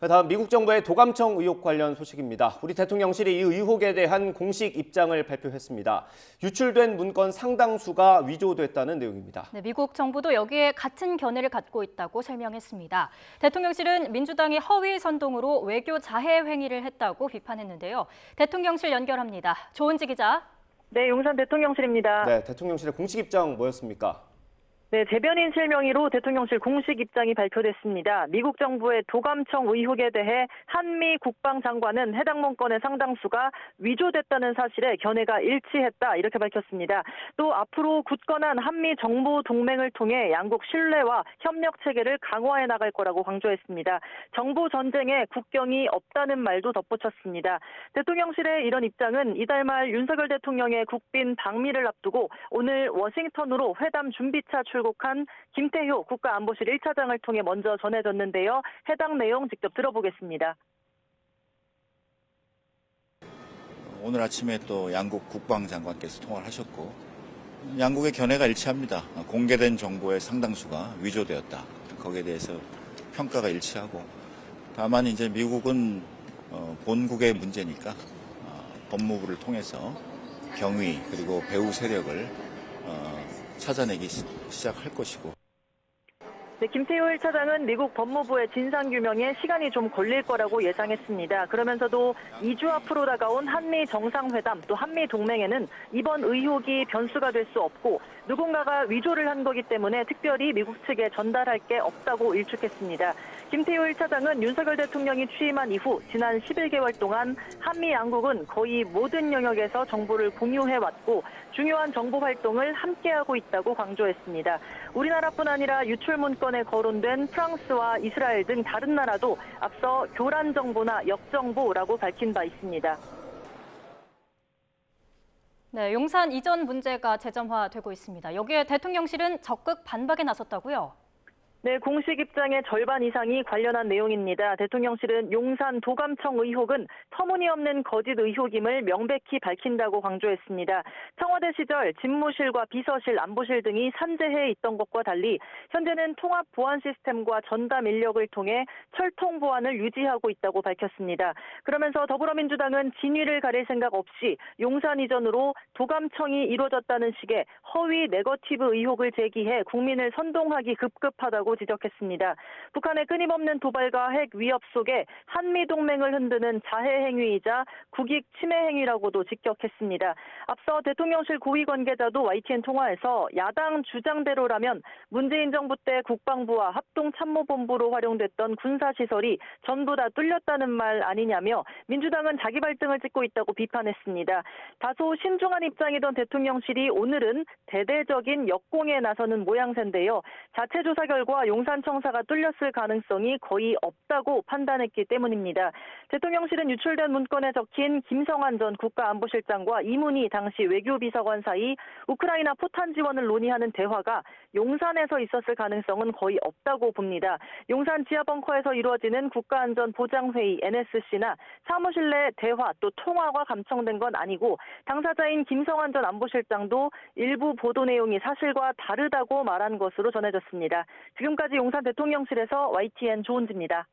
다음 미국 정부의 도감청 의혹 관련 소식입니다. 우리 대통령실이 이 의혹에 대한 공식 입장을 발표했습니다. 유출된 문건 상당수가 위조됐다는 내용입니다. 네, 미국 정부도 여기에 같은 견해를 갖고 있다고 설명했습니다. 대통령실은 민주당이 허위 선동으로 외교 자해 행위를 했다고 비판했는데요. 대통령실 연결합니다. 조은지 기자. 네, 용산 대통령실입니다. 네, 대통령실의 공식 입장 뭐였습니까? 네, 대변인 실명의로 대통령실 공식 입장이 발표됐습니다. 미국 정부의 도감청 의혹에 대해 한미 국방장관은 해당 문건의 상당수가 위조됐다는 사실에 견해가 일치했다 이렇게 밝혔습니다. 또 앞으로 굳건한 한미 정보 동맹을 통해 양국 신뢰와 협력 체계를 강화해 나갈 거라고 강조했습니다. 정보 전쟁에 국경이 없다는 말도 덧붙였습니다. 대통령실의 이런 입장은 이달 말 윤석열 대통령의 국빈 방미를 앞두고 오늘 워싱턴으로 회담 준비차 출국한 김태효 국가안보실 1차장을 통해 먼저 전해졌는데요. 해당 내용 직접 들어보겠습니다. 오늘 아침에 또 양국 국방장관께서 통화를 하셨고 양국의 견해가 일치합니다. 공개된 정보의 상당수가 위조되었다. 거기에 대해서 평가가 일치하고 다만 이제 미국은 본국의 문제니까 법무부를 통해서 경위 그리고 배후 세력을 찾아내기 시작할 것이고. 네, 김태효 1차장은 미국 법무부의 진상규명에 시간이 좀 걸릴 거라고 예상했습니다. 그러면서도 2주 앞으로 다가온 한미 정상회담 또 한미 동맹에는 이번 의혹이 변수가 될 수 없고 누군가가 위조를 한 거기 때문에 특별히 미국 측에 전달할 게 없다고 일축했습니다. 김태효 1차장은 윤석열 대통령이 취임한 이후 지난 11개월 동안 한미 양국은 거의 모든 영역에서 정보를 공유해왔고 중요한 정보 활동을 함께하고 있다고 강조했습니다. 우리나라뿐 아니라 유출 문건에 거론된 프랑스와 이스라엘 등 다른 나라도 앞서 교란 정보나 역정보라고 밝힌 바 있습니다. 네, 용산 이전 문제가 재점화되고 있습니다. 여기에 대통령실은 적극 반박에 나섰다고요? 네, 공식 입장의 절반 이상이 관련한 내용입니다. 대통령실은 용산 도감청 의혹은 터무니없는 거짓 의혹임을 명백히 밝힌다고 강조했습니다. 청와대 시절 집무실과 비서실, 안보실 등이 산재해 있던 것과 달리 현재는 통합 보안 시스템과 전담 인력을 통해 철통 보안을 유지하고 있다고 밝혔습니다. 그러면서 더불어민주당은 진위를 가릴 생각 없이 용산 이전으로 도감청이 이루어졌다는 식의 허위 네거티브 의혹을 제기해 국민을 선동하기 급급하다고 지적했습니다. 북한의 끊임없는 도발과 핵 위협 속에 한미동맹을 흔드는 자해 행위이자 국익 침해 행위라고도 직격했습니다. 앞서 대통령실 고위 관계자도 YTN 통화에서 야당 주장대로라면 문재인 정부 때 국방부와 합동참모본부로 활용됐던 군사시설이 전부 다 뚫렸다는 말 아니냐며 민주당은 자기 발등을 찍고 있다고 비판했습니다. 다소 신중한 입장이던 대통령실이 오늘은 대대적인 역공에 나서는 모양새인데요. 자체 조사 결과 용산청사가 뚫렸을 가능성이 거의 없다고 판단했기 때문입니다. 대통령실은 유출된 문건에 적힌 김성한 전 국가안보실장과 이문희 당시 외교비서관 사이 우크라이나 포탄 지원을 논의하는 대화가 용산에서 있었을 가능성은 거의 없다고 봅니다. 용산 지하벙커에서 이루어지는 국가안전보장회의 NSC나 사무실 내 대화 또 통화가 감청된 건 아니고 당사자인 김성한 전 안보실장도 일부 보도 내용이 사실과 다르다고 말한 것으로 전해졌습니다. 지금까지 용산 대통령실에서 YTN 조은지입니다.